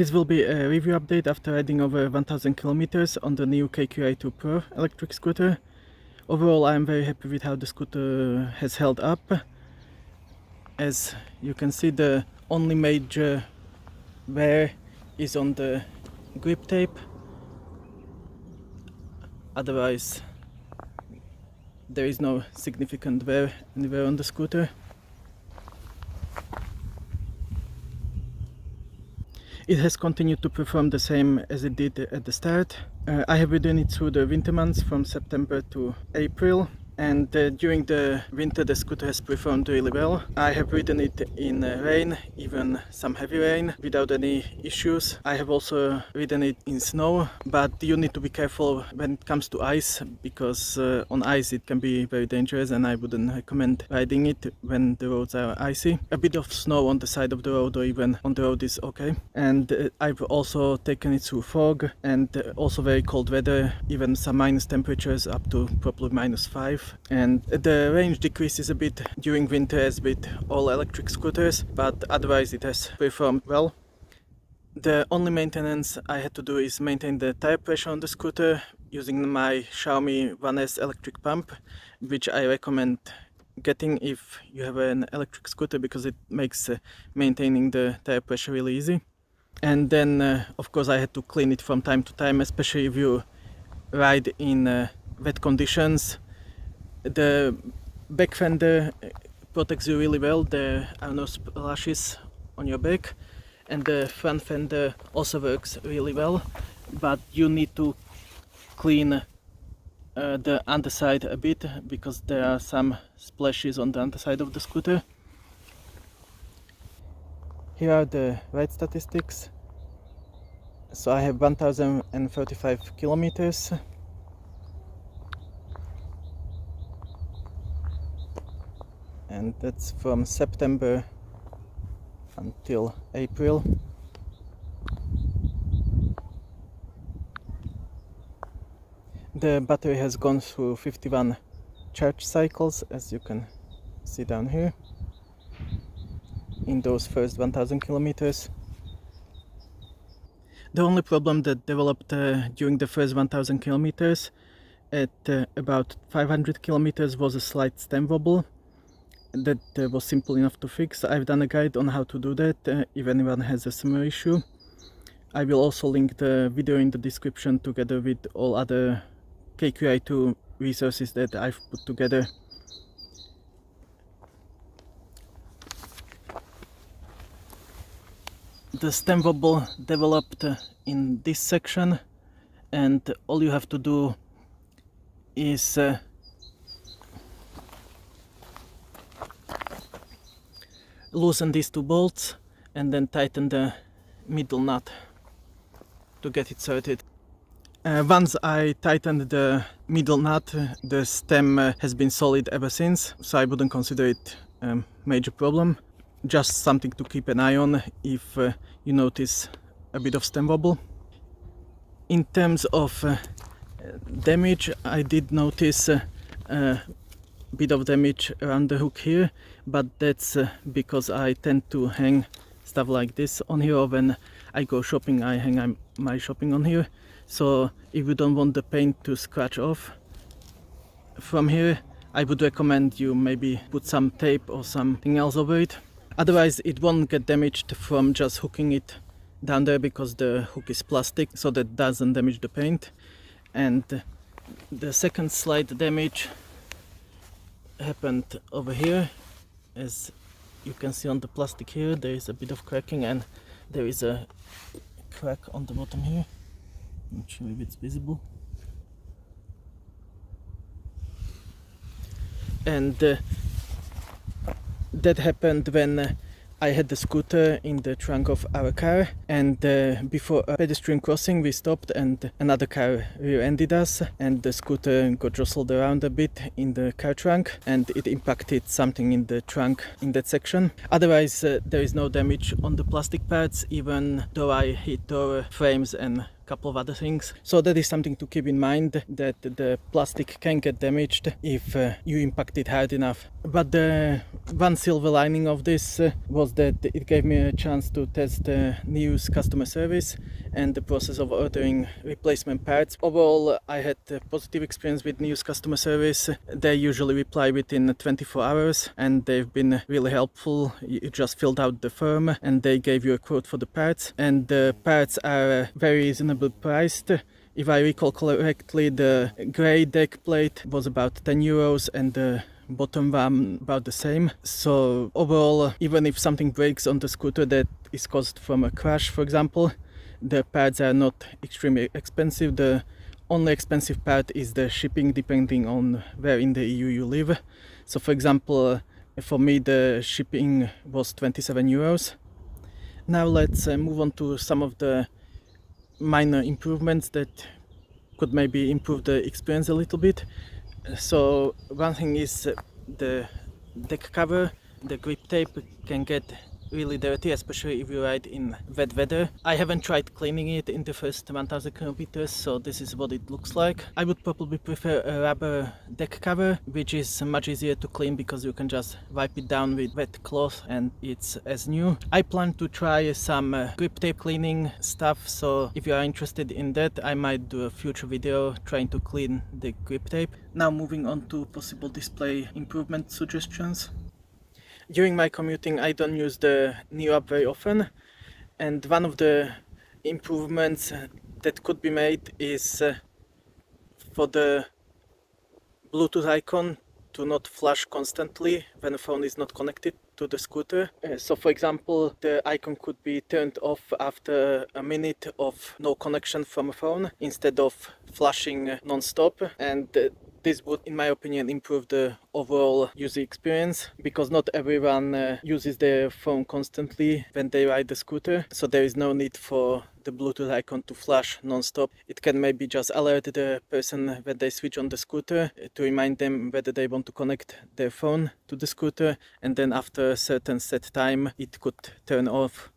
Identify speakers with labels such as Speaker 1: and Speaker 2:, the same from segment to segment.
Speaker 1: This will be a review update after riding over 1000 kilometers on the NIU KQi2 Pro electric scooter. Overall, I am very happy with how the scooter has held up. As you can see, the only major wear is on the grip tape. Otherwise, there is no significant wear anywhere on the scooter. It has continued to perform the same as it did at the start. I have ridden it through the winter months from September to April, and during the winter the scooter has performed really well. I have ridden it in rain, even some heavy rain, without any issues. I have also ridden it in snow, but you need to be careful when it comes to ice, because on ice it can be very dangerous, and I wouldn't recommend riding it when the roads are icy. A bit of snow on the side of the road or even on the road is okay. And I've also taken it through fog and also very cold weather, even some minus temperatures up to probably -5. And the range decreases a bit during winter as with all electric scooters, but otherwise it has performed well. The only maintenance I had to do is maintain the tire pressure on the scooter using my Xiaomi 1S electric pump, which I recommend getting if you have an electric scooter, because it makes maintaining the tire pressure really easy. And then of course I had to clean it from time to time, especially if you ride in wet conditions. The back fender protects you really well, there are no splashes on your back, and the front fender also works really well, but you need to clean the underside a bit, because there are some splashes on the underside of the scooter. Here are the ride statistics. So I have 1035 kilometers. And that's from September until April. The battery has gone through 51 charge cycles, as you can see down here, in those first 1000 kilometers. The only problem that developed during the first 1000 kilometers at about 500 kilometers was a slight stem wobble. That was simple enough to fix. I've done a guide on how to do that if anyone has a similar issue. I will also link the video in the description together with all other KQi2 resources that I've put together. The stem wobble developed in this section, and all you have to do is loosen these two bolts and then tighten the middle nut to get it sorted. Once I tightened the middle nut, the stem has been solid ever since, so I wouldn't consider it a major problem. Just something to keep an eye on if you notice a bit of stem wobble. In terms of damage, I did notice bit of damage around the hook here, but that's because I tend to hang stuff like this on here, or when I go shopping I hang my shopping on here. So if you don't want the paint to scratch off from here, I would recommend you maybe put some tape or something else over it. Otherwise it won't get damaged from just hooking it down there, because the hook is plastic, so that doesn't damage the paint. And the second slight damage happened over here. As you can see on the plastic here, there is a bit of cracking, and there is a crack on the bottom here. Not sure if it's visible. And that happened when I had the scooter in the trunk of our car, and before a pedestrian crossing we stopped and another car rear-ended us, and the scooter got jostled around a bit in the car trunk, and it impacted something in the trunk in that section. Otherwise there is no damage on the plastic parts, even though I hit door frames and couple of other things. So that is something to keep in mind, that the plastic can get damaged if you impact it hard enough. But the one silver lining of this was that it gave me a chance to test NIU's customer service and the process of ordering replacement parts. Overall, I had a positive experience with NIU's customer service. They usually reply within 24 hours and they've been really helpful. You just filled out the form and they gave you a quote for the parts, and the parts are very reasonably priced. If I recall correctly, the grey deck plate was about €10 and the bottom one about the same. So overall, even if something breaks on the scooter that is caused from a crash, for example, the parts are not extremely expensive. The only expensive part is the shipping, depending on where in the EU you live. So for example, for me the shipping was €27. Now let's move on to some of the minor improvements that could maybe improve the experience a little bit. So one thing is the deck cover. The grip tape can get really dirty, especially if you ride in wet weather. I haven't tried cleaning it in the first 1000 kilometers, so this is what it looks like. I would probably prefer a rubber deck cover, which is much easier to clean because you can just wipe it down with wet cloth and it's as new. I plan to try some grip tape cleaning stuff, so if you are interested in that, I might do a future video trying to clean the grip tape. Now moving on to possible display improvement suggestions. During my commuting, I don't use the NIU app very often, and one of the improvements that could be made is for the Bluetooth icon to not flash constantly when the phone is not connected to the scooter. So for example, the icon could be turned off after a minute of no connection from a phone instead of flashing non-stop, and this would, in my opinion, improve the overall user experience, because not everyone uses their phone constantly when they ride the scooter, so there is no need for the Bluetooth icon to flash non-stop. It can maybe just alert the person when they switch on the scooter to remind them whether they want to connect their phone to the scooter, and then after a certain set time it could turn off.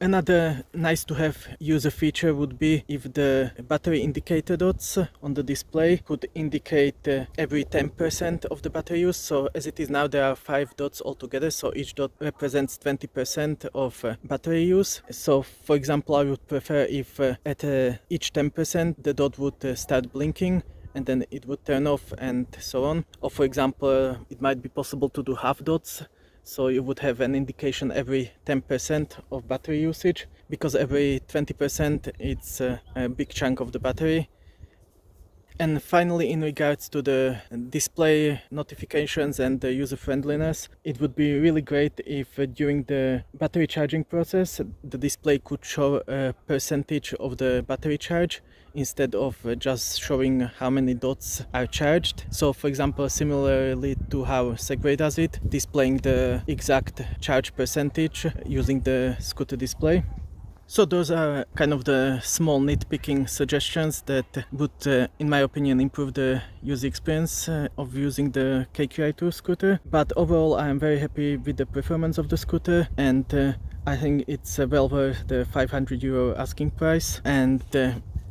Speaker 1: Another nice to have user feature would be if the battery indicator dots on the display could indicate every 10% of the battery use. So as it is now, there are 5 dots altogether, so each dot represents 20% of battery use. So for example, I would prefer if at each 10% the dot would start blinking and then it would turn off and so on. Or for example, it might be possible to do half dots. So you would have an indication every 10% of battery usage, because every 20% it's a big chunk of the battery. And finally, in regards to the display notifications and the user friendliness, it would be really great if during the battery charging process the display could show a percentage of the battery charge instead of just showing how many dots are charged. So for example, similarly to how Segway does it, displaying the exact charge percentage using the scooter display. So those are kind of the small nitpicking suggestions that would, in my opinion, improve the user experience of using the KQi2 scooter. But overall, I am very happy with the performance of the scooter, and I think it's well worth the €500 asking price, and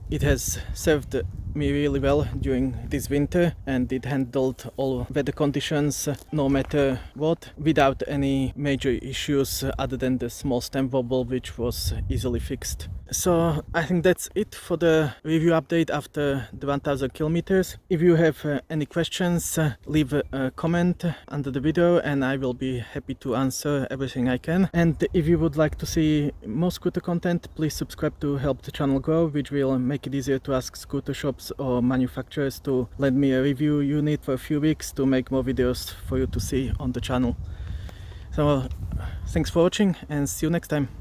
Speaker 1: it has served me really well during this winter, and it handled all weather conditions no matter what without any major issues other than the small stem wobble, which was easily fixed. So I think that's it for the review update after the 1000 kilometers. If you have any questions, leave a comment under the video and I will be happy to answer everything I can. And if you would like to see more scooter content, please subscribe to help the channel grow, which will make it easier to ask scooter shops or manufacturers to lend me a review unit for a few weeks to make more videos for you to see on the channel. So thanks for watching and see you next time.